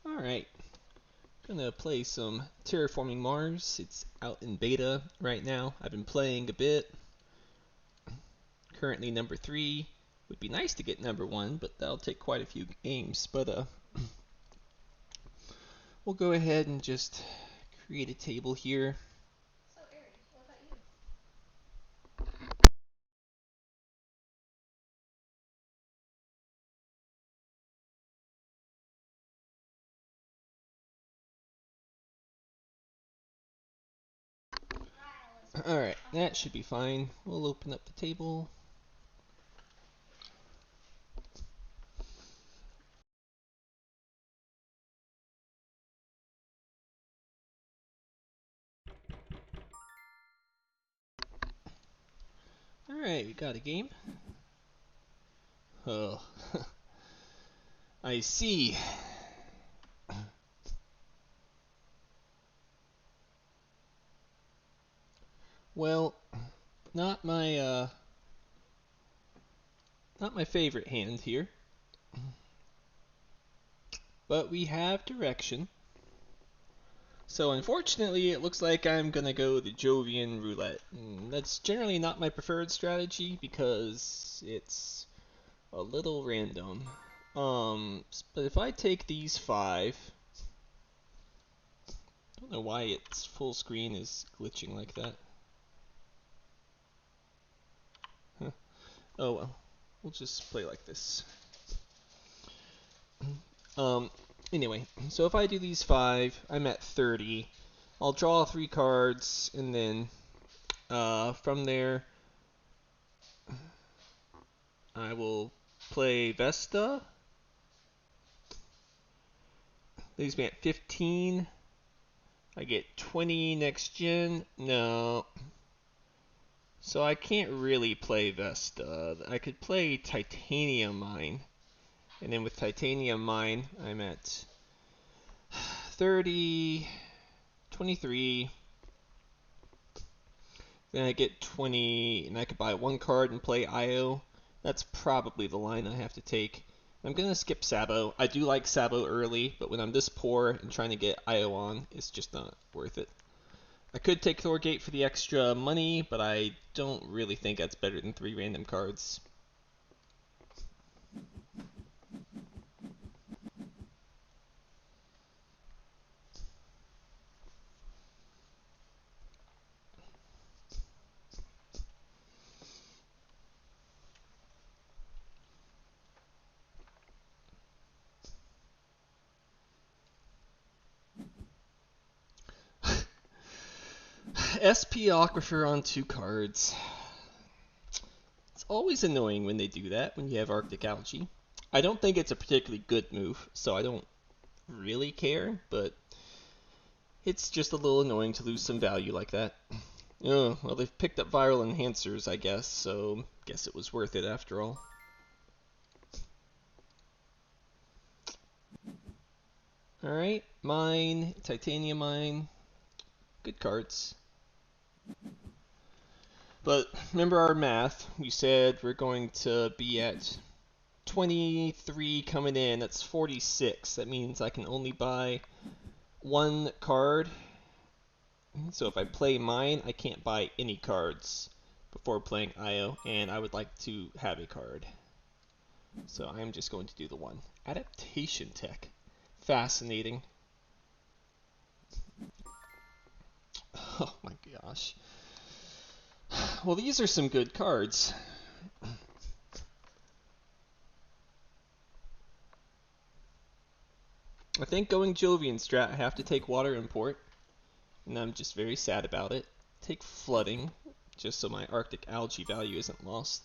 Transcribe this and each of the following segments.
Alright, gonna play some Terraforming Mars. It's out in beta right now. I've been playing a bit. Currently number 3. Would be nice to get number 1, but that'll take quite a few games. But we'll go ahead and just create a table here. So, Ari, what about you? Alright, that should be fine. We'll open up the table. Alright, we got a game. Oh, I see. Well, not my not my favorite hand here. But we have direction. So unfortunately, it looks like I'm gonna go the Jovian roulette. That's generally not my preferred strategy because it's a little random. But if I take these 5, I don't know why its full screen is glitching like that. Huh. Oh well, we'll just play like this. Um, anyway, so if I do these 5, I'm at 30. I'll draw 3 cards, and then from there, I will play Vesta. Leaves me at 15. I get 20 next gen. No. So I can't really play Vesta. I could play Titanium Mine. And then with Titanium Mine, I'm at 30, 23. Then I get 20, and I could buy 1 card and play IO. That's probably the line I have to take. I'm going to skip Sabo. I do like Sabo early, but when I'm this poor and trying to get IO on, it's just not worth it. I could take Thorgate for the extra money, but I don't really think that's better than 3 random cards. SP Aquifer on 2 cards. It's always annoying when they do that, when you have Arctic Algae. I don't think it's a particularly good move, so I don't really care, but it's just a little annoying to lose some value like that. Oh, well, they've picked up viral enhancers, I guess, so guess it was worth it after all. Alright, Mine, Titanium Mine, good cards. But remember our math, we said we're going to be at 23 coming in, that's 46. That means I can only buy 1 card. So if I play Mine, I can't buy any cards before playing IO, and I would like to have a card. So I'm just going to do the 1. Adaptation Tech. Fascinating. Oh my gosh. Well, these are some good cards. I think going Jovian strat, I have to take Water Import, and I'm just very sad about it. Take Flooding, just so my Arctic Algae value isn't lost.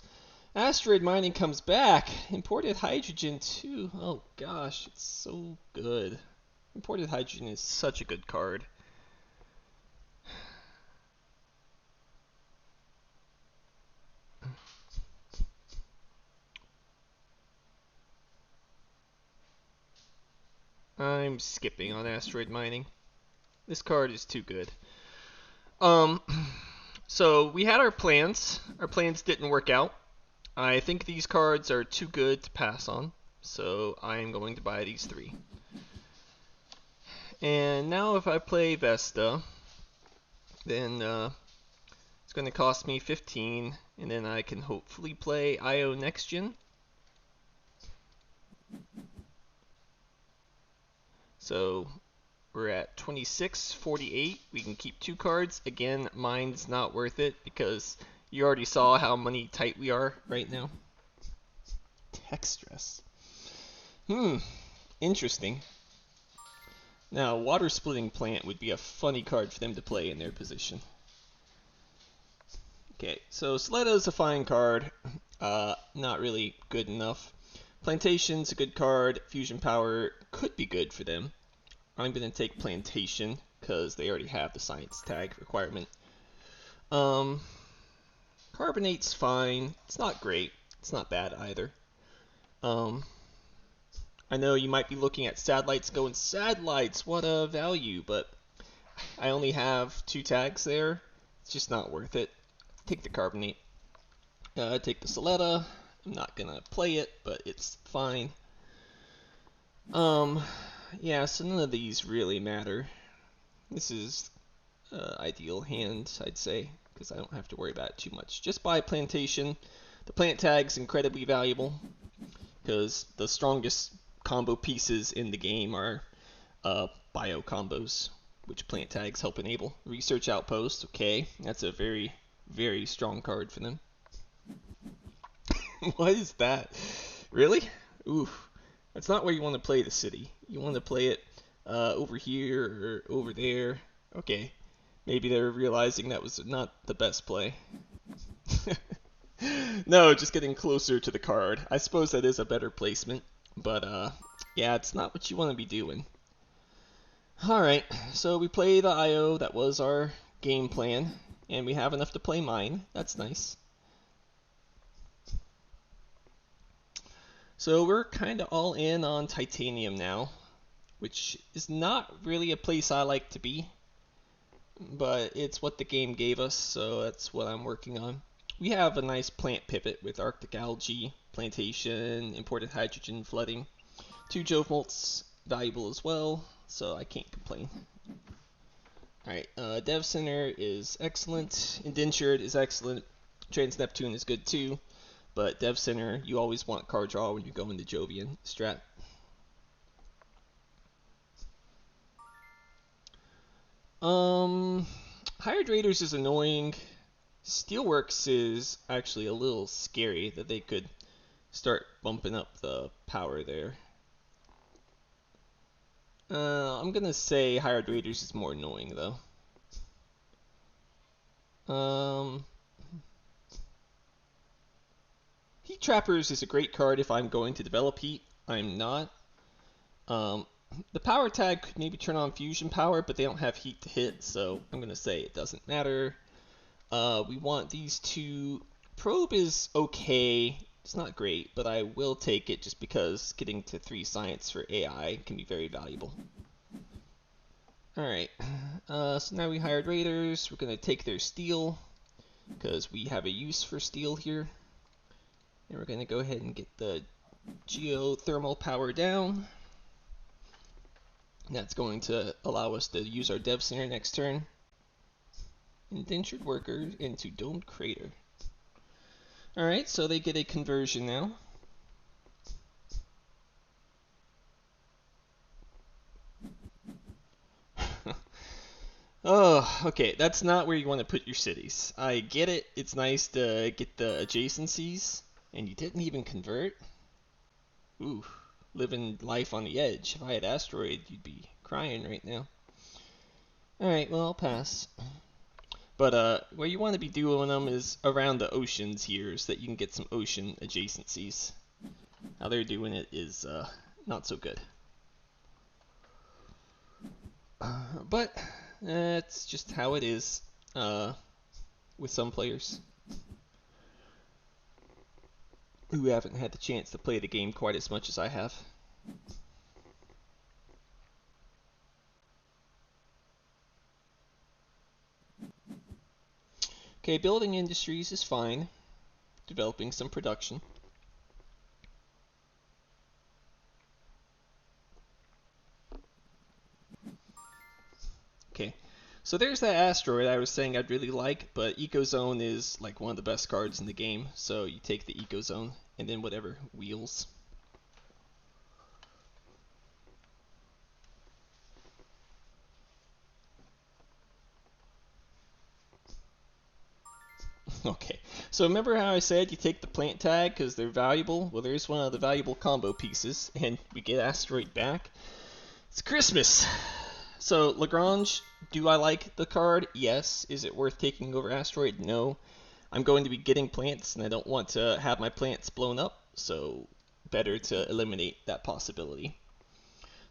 Asteroid Mining comes back. Imported Hydrogen too. Oh gosh, it's so good. Imported Hydrogen is such a good card. I'm skipping on Asteroid Mining. This card is too good. So we had our plans. Our plans didn't work out. I think these cards are too good to pass on, so I am going to buy these 3. And now if I play Vesta, then it's going to cost me 15, and then I can hopefully play IO Next Gen. So we're at 26.48. We can keep 2 cards. Again, mine's not worth it because you already saw how money tight we are right now. Tech stress. Interesting. Now, Water Splitting Plant would be a funny card for them to play in their position. Okay, so Sledda's a fine card. Not really good enough. Plantation's a good card. Fusion Power could be good for them. I'm going to take Plantation because they already have the Science Tag requirement. Carbonate's fine. It's not great. It's not bad either. I know you might be looking at Satellites going, Satellites, what a value, but I only have 2 tags there. It's just not worth it. Take the Carbonate. Take the Soletta. I'm not gonna play it, but it's fine. Yeah, so none of these really matter. This is ideal hand, I'd say, because I don't have to worry about it too much. Just buy Plantation. The plant tag's incredibly valuable because the strongest combo pieces in the game are bio combos, which plant tags help enable. Research Outpost, okay, that's a very, very strong card for them. What is that? Really? Oof. That's not where you want to play the city. You want to play it over here or over there. Okay. Maybe they're realizing that was not the best play. No, just getting closer to the card. I suppose that is a better placement. But, yeah, it's not what you want to be doing. Alright, so we play the IO. That was our game plan. And we have enough to play mine. That's nice. So we're kind of all in on Titanium now, which is not really a place I like to be, but it's what the game gave us, so that's what I'm working on. We have a nice plant pivot with Arctic Algae, Plantation, Imported Hydrogen Flooding. 2 Jove Molts, valuable as well, so I can't complain. Alright, Dev Center is excellent, Indentured is excellent, Trans Neptune is good too. But Dev Center, you always want card draw when you go into Jovian strat. Hired Raiders is annoying. Steelworks is actually a little scary that they could start bumping up the power there. I'm gonna say Hired Raiders is more annoying though. Heat Trappers is a great card if I'm going to develop heat. I'm not. The power tag could maybe turn on fusion power, but they don't have heat to hit, so I'm going to say it doesn't matter. We want these 2. Probe is okay. It's not great, but I will take it just because getting to 3 science for AI can be very valuable. Alright, so now we hired Raiders. We're going to take their steel because we have a use for steel here. And we're going to go ahead and get the geothermal power down. And that's going to allow us to use our Dev Center next turn. Indentured Worker into Domed Crater. Alright, so they get a conversion now. Oh, okay, that's not where you want to put your cities. I get it, it's nice to get the adjacencies. And you didn't even convert? Ooh, living life on the edge. If I had Asteroid, you'd be crying right now. Alright, well, I'll pass. But where you want to be doing them is around the oceans here, so that you can get some ocean adjacencies. How they're doing it is not so good. But that's just how it is with some players who haven't had the chance to play the game quite as much as I have. Okay, building industries is fine. Developing some production. Okay. So there's that asteroid I was saying I'd really like, but Ecozone is like one of the best cards in the game. So you take the Ecozone and then whatever wheels. Okay. So remember how I said you take the plant tag because they're valuable? Well, there's one of the valuable combo pieces, and we get asteroid back. It's Christmas. So Lagrange, do I like the card? Yes. Is it worth taking over asteroid? No. I'm going to be getting plants, and I don't want to have my plants blown up, so better to eliminate that possibility.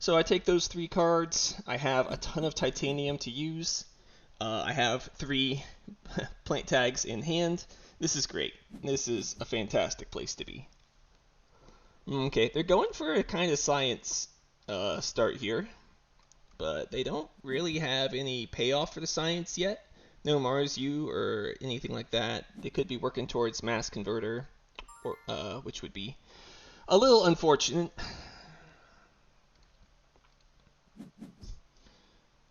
So I take those 3 cards. I have a ton of titanium to use. I have 3 plant tags in hand. This is great. This is a fantastic place to be. Okay, they're going for a kind of science start here, but they don't really have any payoff for the science yet. No Mars U or anything like that. They could be working towards mass converter, or which would be a little unfortunate.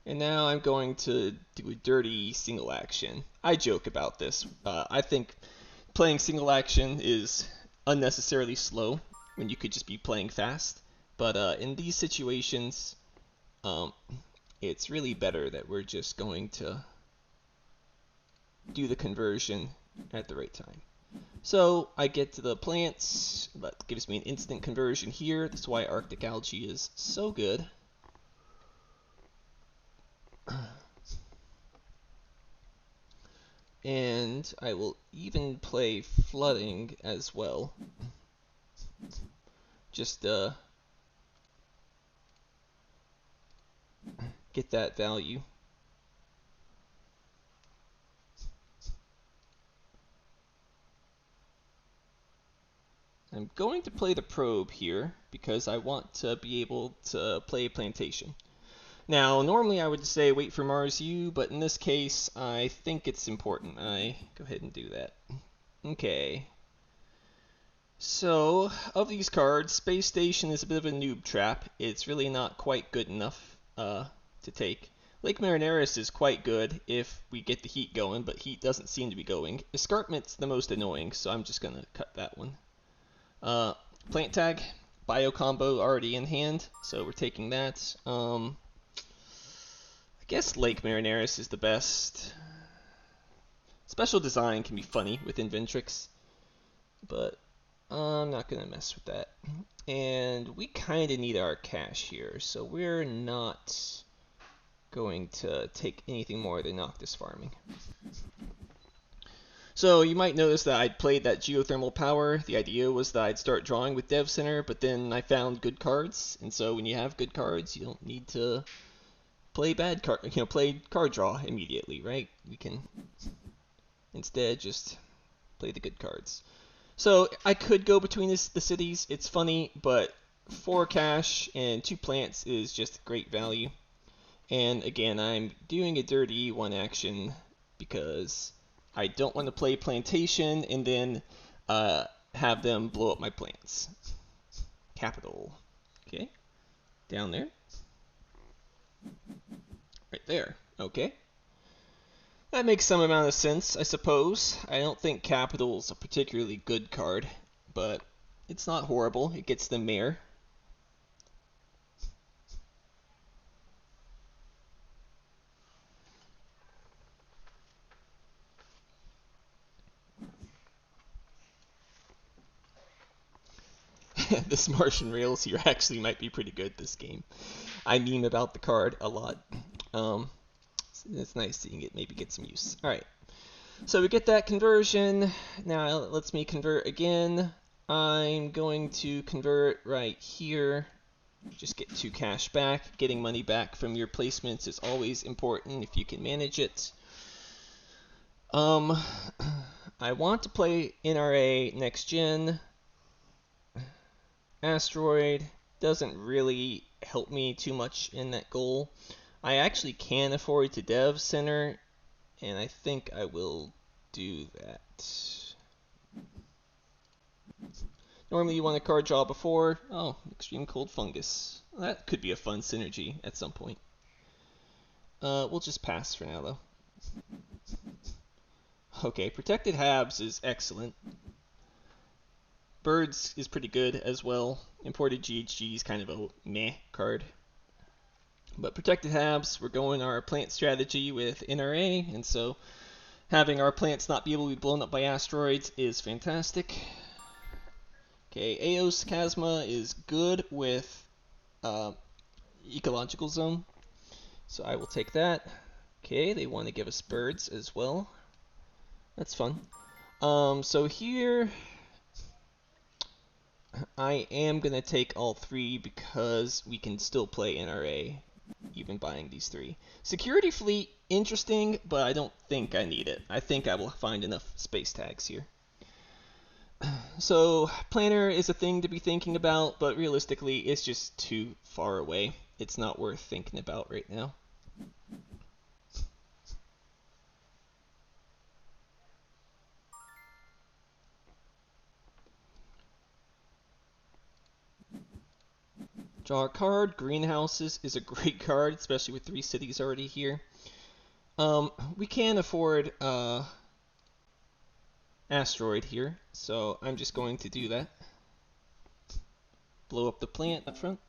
And now I'm going to do a dirty single action. I joke about this. I think playing single action is unnecessarily slow when you could just be playing fast. But in these situations, um, it's really better that we're just going to do the conversion at the right time. So I get to the plants, that gives me an instant conversion here. That's why Arctic algae is so good. And I will even play flooding as well. Just get that value. I'm going to play the probe here because I want to be able to play plantation. Now, normally I would say wait for Mars U, but in this case, I think it's important I go ahead and do that. Okay. So, of these cards, Space Station is a bit of a noob trap. It's really not quite good enough to take. Lake Marineris is quite good if we get the heat going, but heat doesn't seem to be going. Escarpment's the most annoying, so I'm just going to cut that one. Plant tag, bio combo already in hand, so we're taking that. I guess Lake Marineris is the best. Special design can be funny with Inventrix, but I'm not going to mess with that. And we kind of need our cash here, so we're not going to take anything more than Noctis farming. So you might notice that I'd played that geothermal power. The idea was that I'd start drawing with Dev Center, but then I found good cards, and so when you have good cards, you don't need to play bad card, play card draw immediately, right? We can instead just play the good cards. So I could go between the cities. It's funny, but 4 cash and 2 plants is just great value. And again, I'm doing a dirty 1 action because I don't want to play plantation and then have them blow up my plants. Capital. Okay. Down there. Right there. Okay. That makes some amount of sense, I suppose. I don't think Capital's a particularly good card, but it's not horrible. It gets the mayor. This Martian Rails here actually might be pretty good this game. I meme about the card a lot. It's nice seeing it maybe get some use. Alright, so we get that conversion. Now it lets me convert again. I'm going to convert right here. Just get 2 cash back. Getting money back from your placements is always important if you can manage it. I want to play NRA Next Gen. Asteroid doesn't really help me too much in that goal. I actually can afford to Dev Center, and I think I will do that. Normally you want a card draw before. Oh, Extreme Cold Fungus. That could be a fun synergy at some point. We'll just pass for now, though. Okay, Protected Habs is excellent. Birds is pretty good as well. Imported GHG is kind of a meh card. But Protected Habs, we're going our plant strategy with NRA, and so having our plants not be able to be blown up by asteroids is fantastic. Okay, Eos Chasma is good with Ecological Zone, so I will take that. Okay, they want to give us birds as well. That's fun. So here I am going to take all three because we can still play NRA even buying these three. Security Fleet, interesting, but I don't think I need it. I think I will find enough space tags here. So Planner is a thing to be thinking about, but realistically it's just too far away. It's not worth thinking about right now. Draw a card. Greenhouses is a great card, especially with 3 cities already here. We can afford asteroid here, so I'm just going to do that. Blow up the plant up front.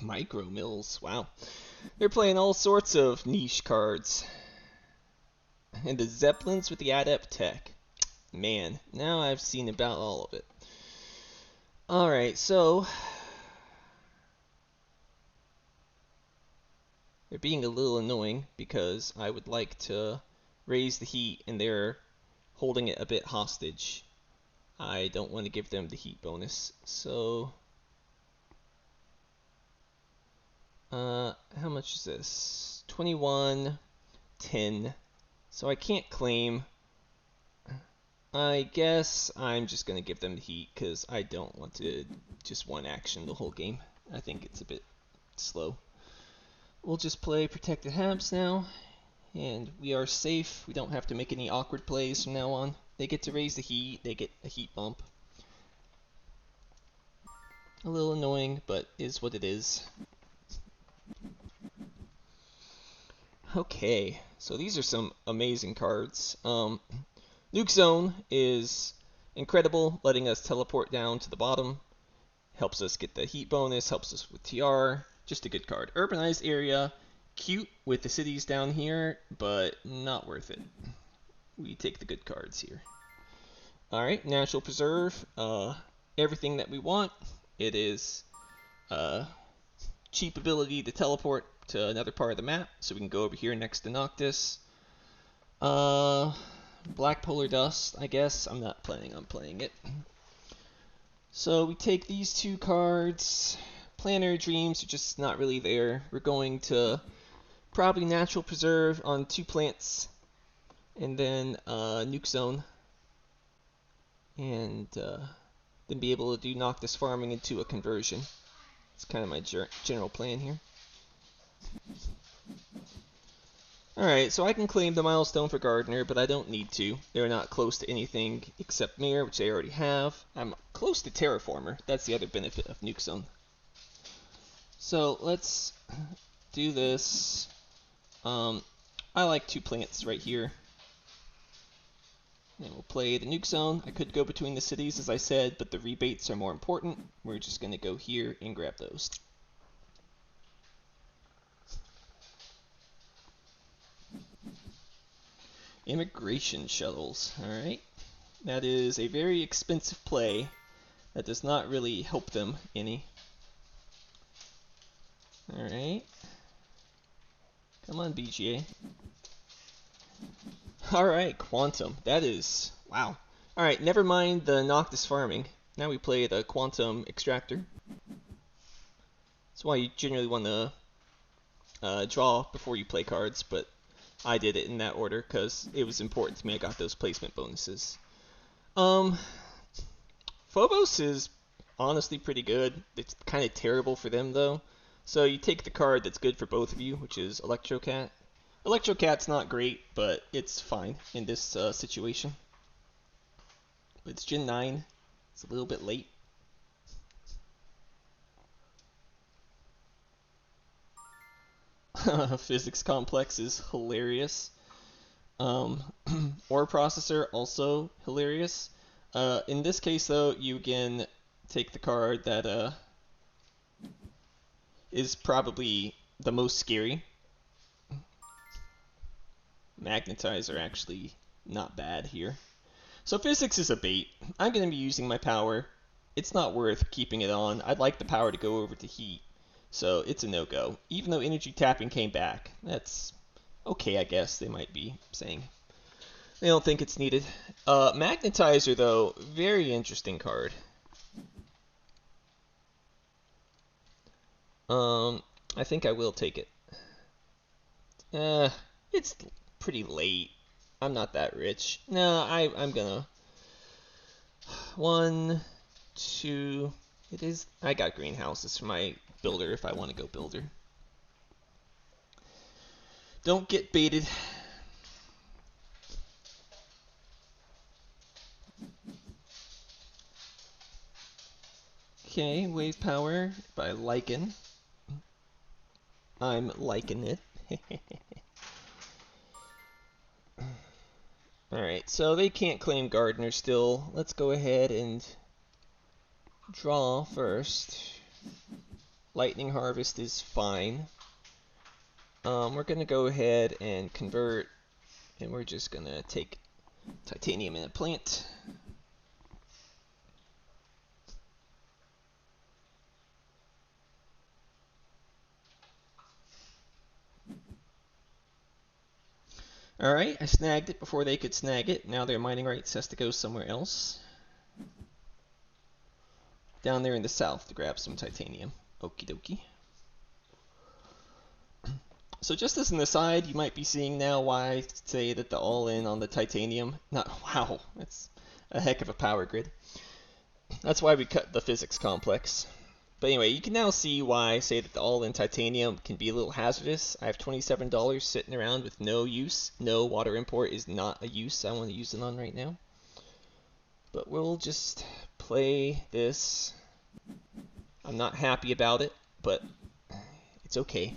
Micro Mills, wow. They're playing all sorts of niche cards. And the Zeppelins with the Adept Tech. Man, now I've seen about all of it. Alright, so they're being a little annoying because I would like to raise the heat and they're holding it a bit hostage. I don't want to give them the heat bonus. So how much is this? 21.10. So I can't claim. I guess I'm just going to give them the heat because I don't want to just one action the whole game. I think it's a bit slow. We'll just play Protected Habs now, and we are safe. We don't have to make any awkward plays from now on. They get to raise the heat, they get a heat bump. A little annoying, but is what it is. Okay, so these are some amazing cards. Nuke Zone is incredible, letting us teleport down to the bottom. Helps us get the heat bonus, helps us with TR. Just a good card. Urbanized Area, cute with the cities down here, but not worth it. We take the good cards here. Alright, Natural Preserve. Everything that we want. It is cheap ability to teleport to another part of the map, so we can go over here next to Noctis. Black Polar Dust, I guess. I'm not planning on playing it. So we take these 2 cards. Planner Dreams are just not really there. We're going to probably Natural Preserve on 2 plants, and then Nuke Zone, and then be able to do Noctis farming into a conversion. It's kind of my general plan here. Alright, so I can claim the milestone for Gardener, but I don't need to. They're not close to anything except Mirror, which they already have. I'm close to Terraformer. That's the other benefit of Nuke Zone. So let's do this. I like 2 plants right here. And we'll play the Nuke Zone. I could go between the cities, as I said, but the rebates are more important. We're just going to go here and grab those. Immigration shuttles, alright. That is a very expensive play. That does not really help them any. Alright. Come on, BGA. Alright, Quantum. That is... wow. Alright, never mind the Noctis farming. Now we play the Quantum Extractor. That's why you generally want to draw before you play cards, but I did it in that order because it was important to me. I got those placement bonuses. Phobos is honestly pretty good. It's kind of terrible for them, though. So you take the card that's good for both of you, which is Electrocat. Electrocat's not great, but it's fine in this situation. But it's Gen 9. It's a little bit late. Physics complex is hilarious. Um, Ore processor also hilarious. In this case, though, you can take the card that is probably the most scary. Magnetizer actually not bad here. So physics is a bait. I'm going to be using my power. It's not worth keeping it on. I'd like the power to go over to heat. So it's a no-go. Even though energy tapping came back. That's okay, I guess they might be saying. They don't think it's needed. Magnetizer, though, very interesting card. I think I will take it. It's pretty late. I'm not that rich. No, I'm gonna. 1, 2. It is. I got greenhouses for my builder if I want to go builder. Don't get baited. Okay, wave power by Lichen. I'm liking it. Alright, so they can't claim Gardener still. Let's go ahead and draw first. Lightning Harvest is fine. We're going to go ahead and convert, and we're just going to take titanium in a plant. Alright, I snagged it before they could snag it. Now their mining rights has to go somewhere else. Down there in the south to grab some titanium. Okie dokie. So just as an aside, you might be seeing now why I say that the all-in on the titanium. Wow, that's a heck of a power grid. That's why we cut the physics complex. But anyway, you can now see why I say that the all-in titanium can be a little hazardous. I have $27 sitting around with no use. No, water import is not a use I want to use it on right now. But we'll just play this. I'm not happy about it, but it's okay.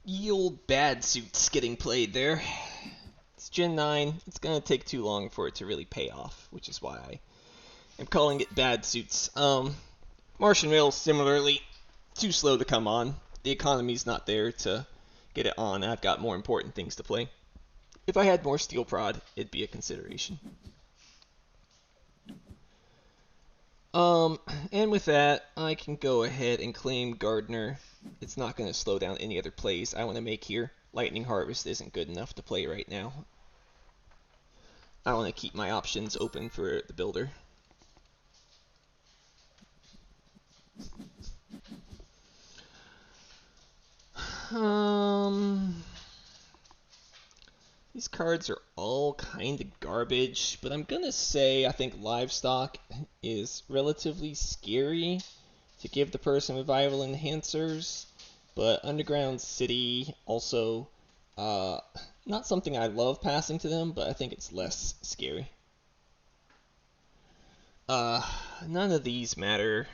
Ye old bad suits getting played there. It's Gen 9. It's going to take too long for it to really pay off, which is why I am calling it bad suits. Martian Rail, similarly, too slow to come on. The economy's not there to get it on. I've got more important things to play. If I had more steel prod, it'd be a consideration. And with that, I can go ahead and claim Gardener. It's not going to slow down any other plays I want to make here. Lightning Harvest isn't good enough to play right now. I want to keep my options open for the builder. These cards are all kind of garbage, but I'm gonna say I think Livestock is relatively scary to give the person revival enhancers, but Underground City also not something I love passing to them, but I think it's less scary. None of these matter.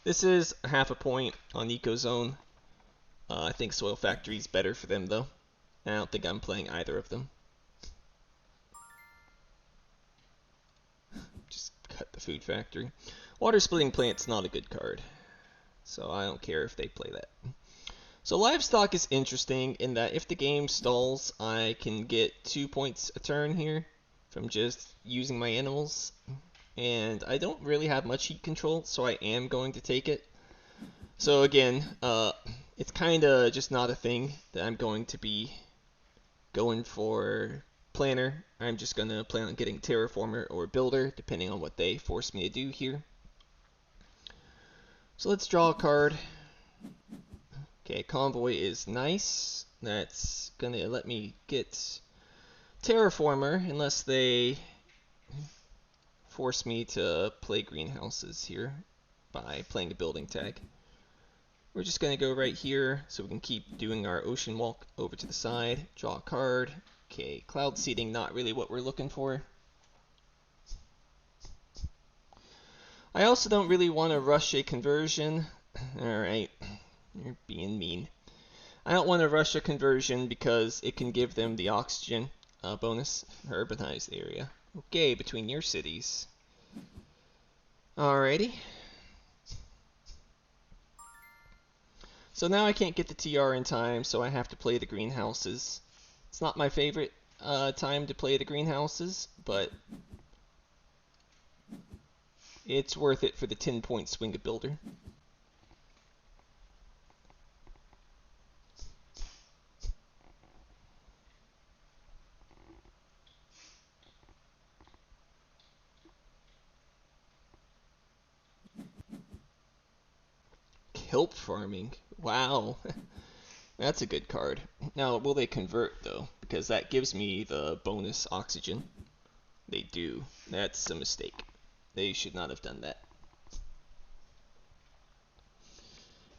This is half a point on EcoZone. I think Soil Factory is better for them, though. I don't think I'm playing either of them. Just cut the Food Factory. Water Splitting Plant's not a good card, so I don't care if they play that. So Livestock is interesting in that if the game stalls, I can get 2 points a turn here from just using my animals. And I don't really have much heat control, so I am going to take it. So again, it's kind of just not a thing that I'm going to be going for planner. I'm just going to plan on getting Terraformer or Builder, depending on what they force me to do here. So let's draw a card. Okay, Convoy is nice. That's going to let me get Terraformer, unless they force me to play greenhouses here by playing a building tag. We're just going to go right here so we can keep doing our ocean walk over to the side. Draw a card. Okay, cloud seeding, not really what we're looking for. I also don't really want to rush a conversion. Alright, you're being mean. I don't want to rush a conversion because it can give them the oxygen bonus, urbanized area. Okay, between your cities. Alrighty. So now I can't get the TR in time, so I have to play the greenhouses. It's not my favorite time to play the greenhouses, but it's worth it for the 10-point swing of builder. Kelp farming. Wow. That's a good card. Now, will they convert, though? Because that gives me the bonus oxygen. They do. That's a mistake. They should not have done that.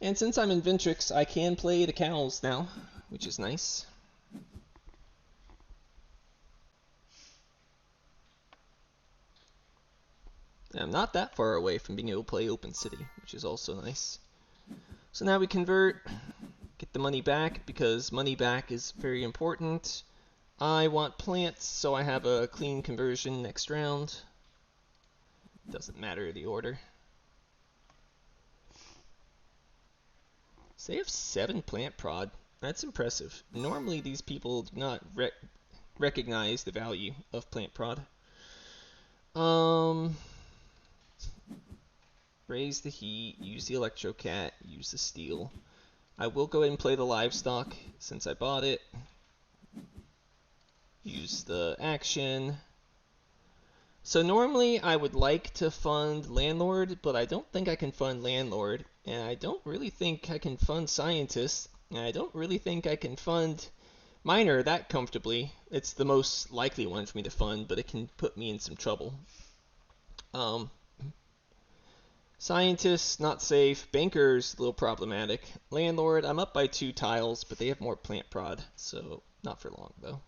And since I'm in Ventrix, I can play the cows now, which is nice. And I'm not that far away from being able to play Open City, which is also nice. So now we convert, get the money back, because money back is very important. I want plants, so I have a clean conversion next round. Doesn't matter the order. So they have 7 plant prod. That's impressive. Normally these people do not recognize the value of plant prod. Raise the heat, use the electrocat, use the steel. I will go ahead and play the livestock since I bought it. Use the action. So normally I would like to fund Landlord, but I don't think I can fund Landlord, and I don't really think I can fund Scientist, and I don't really think I can fund Miner that comfortably. It's the most likely one for me to fund, but it can put me in some trouble. Scientist, not safe. Bankers, a little problematic. Landlord, I'm up by 2 tiles, but they have more plant prod, so not for long though.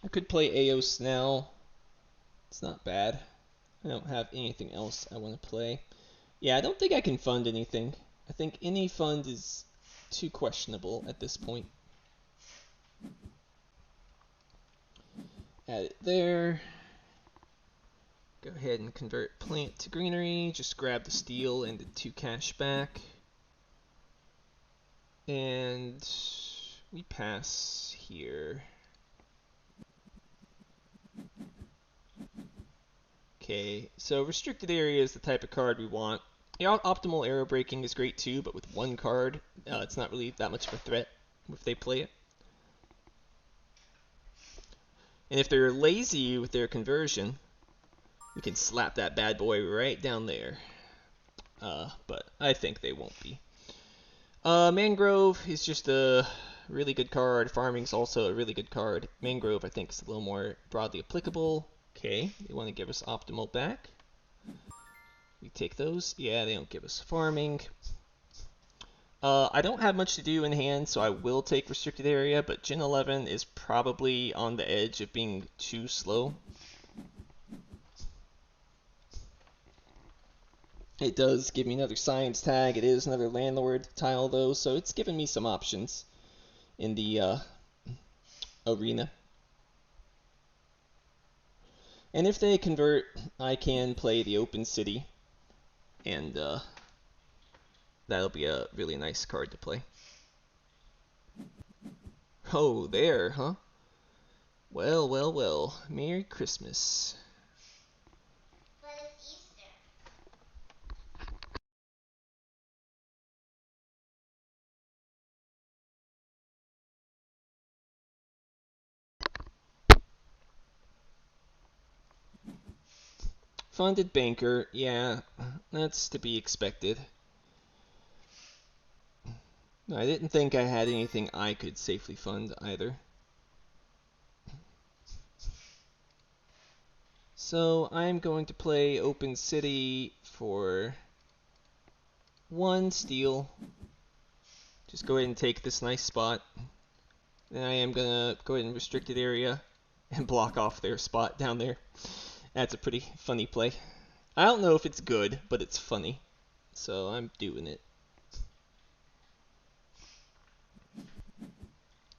I could play Eos now. It's not bad. I don't have anything else I want to play. Yeah, I don't think I can fund anything. I think any fund is too questionable at this point. Add it there. Go ahead and convert plant to greenery. Just grab the steel and the 2 cash back. And we pass here. Okay, so restricted area is the type of card we want. Optimal arrow breaking is great too, but with 1 card, it's not really that much of a threat if they play it. And if they're lazy with their conversion, we can slap that bad boy right down there. But I think they won't be. Mangrove is just a really good card. Farming's also a really good card. Mangrove, I think, is a little more broadly applicable. Okay, they want to give us optimal back. We take those. Yeah, they don't give us farming. I don't have much to do in hand, so I will take restricted area, but Gen 11 is probably on the edge of being too slow. It does give me another science tag. It is another landlord tile, though, so it's giving me some options in the arena. And if they convert, I can play the open city, and that'll be a really nice card to play. Oh, there, huh? Well, well, well. Merry Christmas. But it's Easter. Funded banker, yeah, that's to be expected. I didn't think I had anything I could safely fund either. So I'm going to play Open City for 1 steel. Just go ahead and take this nice spot. Then I am going to go ahead and restricted area and block off their spot down there. That's a pretty funny play. I don't know if it's good, but it's funny. So I'm doing it.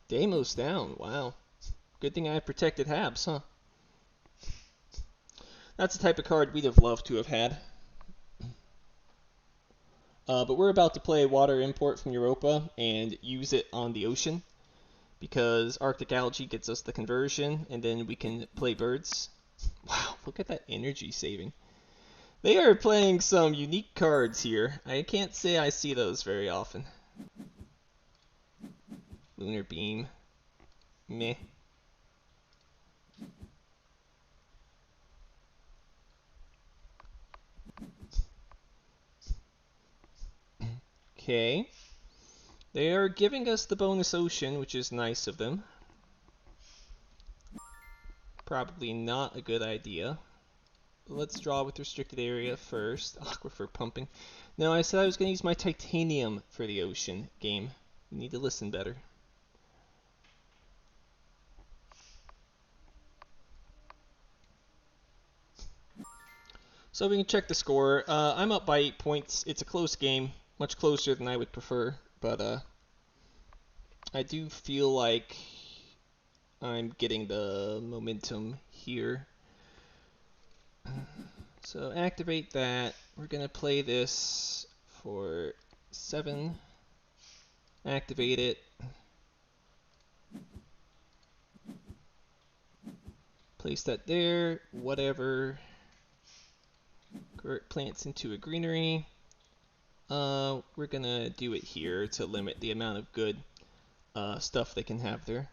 Deimos down, wow. Good thing I protected Habs, huh? That's the type of card we'd have loved to have had. But we're about to play water import from Europa and use it on the ocean because Arctic algae gets us the conversion, and then we can play birds. Wow, look at that energy saving. They are playing some unique cards here. I can't say I see those very often. Lunar Beam. Meh. Okay. They are giving us the bonus ocean, which is nice of them. Probably not a good idea. Let's draw with restricted area first. Aquifer pumping. No, I said I was going to use my titanium for the ocean game. You need to listen better. So we can check the score. I'm up by 8 points. It's a close game, much closer than I would prefer, but I do feel like I'm getting the momentum here. So activate that. We're going to play this for 7. Activate it. Place that there. Whatever. Convert plants into a greenery. We're going to do it here to limit the amount of good stuff they can have there.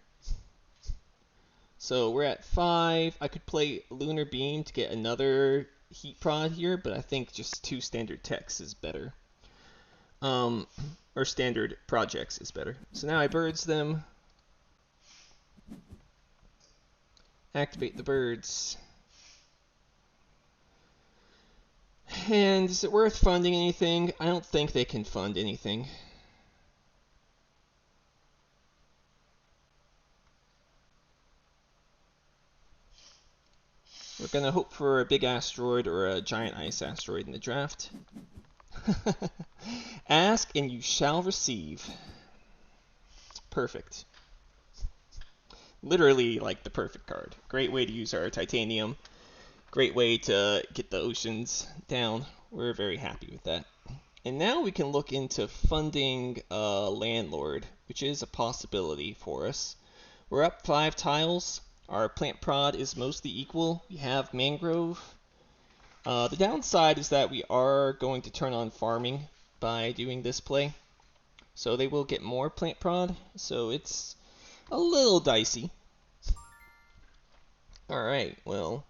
So we're at 5. I could play Lunar Beam to get another heat prod here, but I think just 2 standard techs is better. Or standard projects is better. So now I birds them. Activate the birds. And is it worth funding anything? I don't think they can fund anything. We're going to hope for a big asteroid or a giant ice asteroid in the draft. Ask and you shall receive. Perfect. Literally like the perfect card. Great way to use our titanium. Great way to get the oceans down. We're very happy with that. And now we can look into funding Landlord, which is a possibility for us. We're up 5 tiles. Our plant prod is mostly equal. We have mangrove. The downside is that we are going to turn on farming by doing this play. So they will get more plant prod. So it's a little dicey. Alright, well.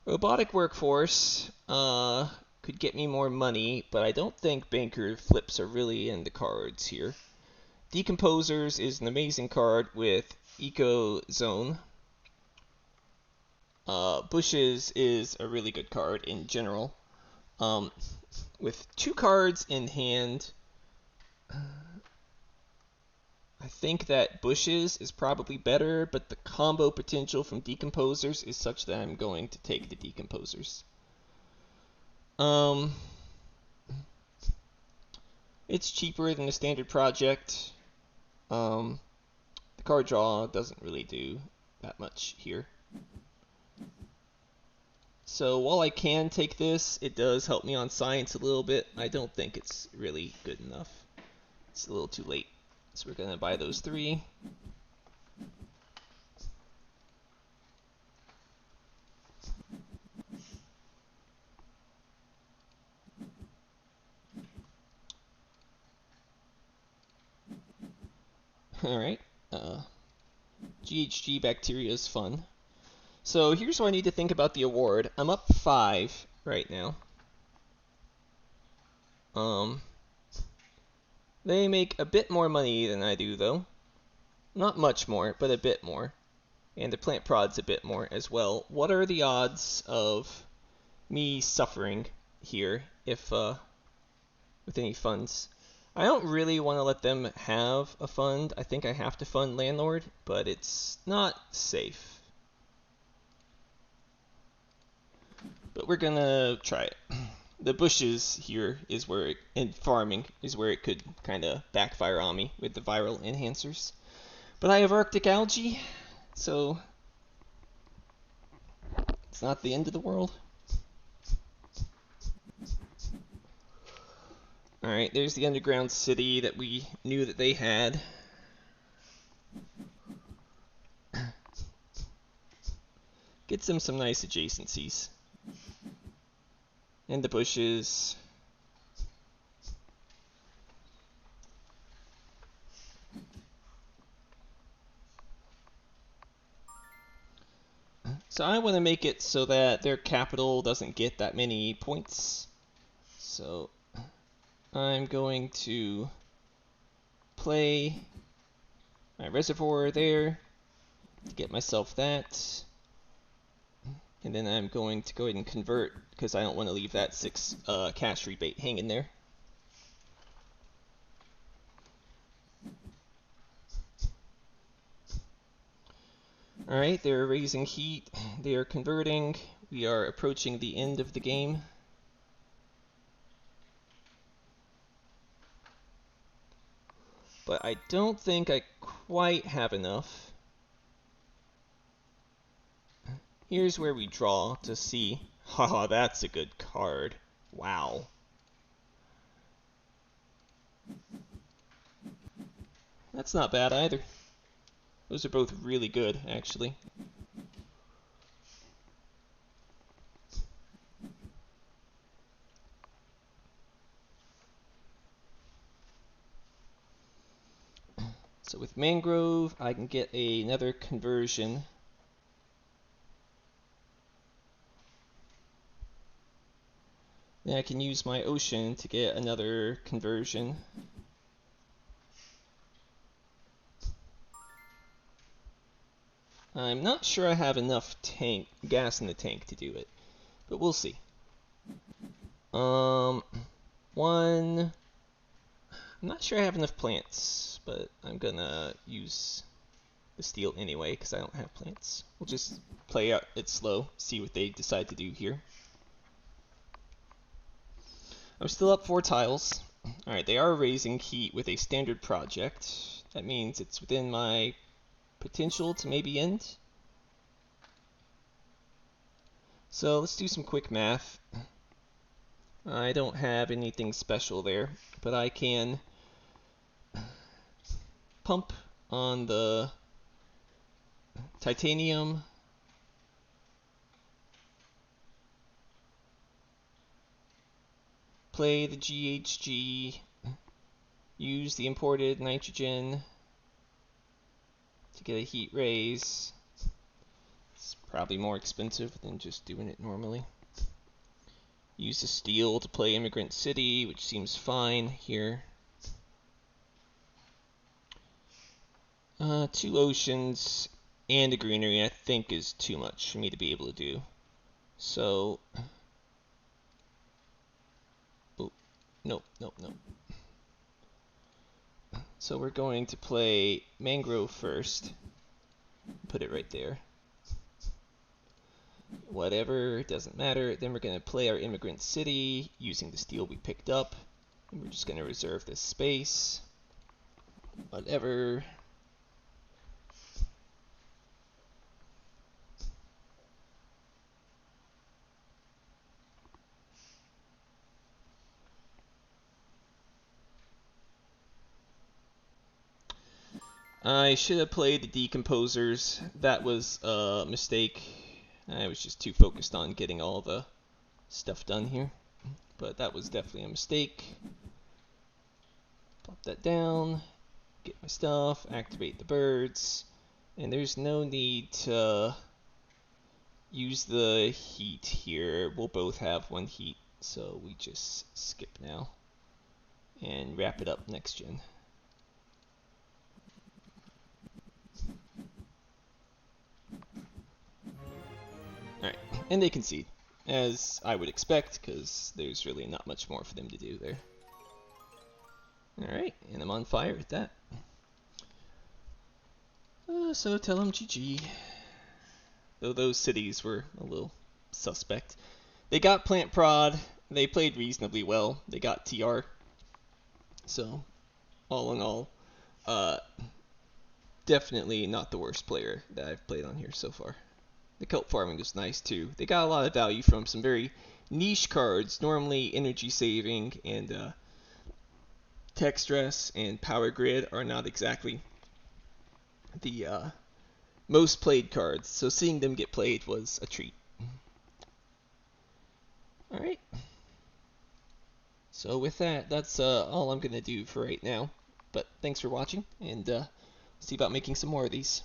Robotic workforce could get me more money, but I don't think banker flips are really in the cards here. Decomposers is an amazing card with Eco Zone. Bushes is a really good card in general. With 2 cards in hand, I think that Bushes is probably better, but the combo potential from Decomposers is such that I'm going to take the Decomposers. It's cheaper than the standard project. The card draw doesn't really do that much here. So while I can take this, it does help me on science a little bit. I don't think it's really good enough. It's a little too late. So we're going to buy those 3. Alright. GHG bacteria is fun. So here's what I need to think about the award. I'm up 5 right now. They make a bit more money than I do, though. Not much more, but a bit more. And the plant prods a bit more as well. What are the odds of me suffering here if with any funds? I don't really want to let them have a fund. I think I have to fund landlord, but it's not safe. But we're gonna try it. The bushes here is where and farming is where it could kind of backfire on me with the viral enhancers. But I have Arctic algae, so it's not the end of the world. Alright, there's the underground city that we knew that they had. Gets them some nice adjacencies. And the bushes. So I want to make it so that their capital doesn't get that many points. So I'm going to play my reservoir there to get myself that. And then I'm going to go ahead and convert because I don't want to leave that 6 cash rebate hanging there. Alright, they're raising heat, they are converting, we are approaching the end of the game. But I don't think I quite have enough. Here's where we draw to see. Haha, that's a good card. Wow. That's not bad either. Those are both really good, actually. So with mangrove, I can get another conversion. Then I can use my ocean to get another conversion. I'm not sure I have enough gas in the tank to do it, but we'll see. I'm not sure I have enough plants, but I'm gonna use the steel anyway because I don't have plants. We'll just play it slow, see what they decide to do here. I'm still up 4 tiles. Alright, they are raising heat with a standard project. That means it's within my potential to maybe end. So let's do some quick math. I don't have anything special there, but I can pump on the titanium. Play the GHG. Use the imported nitrogen to get a heat raise. It's probably more expensive than just doing it normally. Use the steel to play Immigrant City, which seems fine here. 2 oceans and a greenery I think is too much for me to be able to do. So, nope. So we're going to play mangrove first. Put it right there. Whatever, it doesn't matter. Then we're going to play our Immigrant City using the steel we picked up. And we're just going to reserve this space. Whatever. I should have played the decomposers. That was a mistake. I was just too focused on getting all the stuff done here. But that was definitely a mistake. Plop that down. Get my stuff. Activate the birds. And there's no need to use the heat here. We'll both have 1 heat. So we just skip now. And wrap it up next gen. And they concede, as I would expect, because there's really not much more for them to do there. Alright, and I'm on fire at that. So tell them GG. Though those cities were a little suspect. They got plant prod. They played reasonably well. They got TR. So, all in all, definitely not the worst player that I've played on here so far. The cult farming was nice too. They got a lot of value from some very niche cards, normally energy saving, and tech stress and power grid are not exactly the most played cards, so seeing them get played was a treat. Alright. So with that, that's all I'm going to do for right now. But thanks for watching, and see about making some more of these.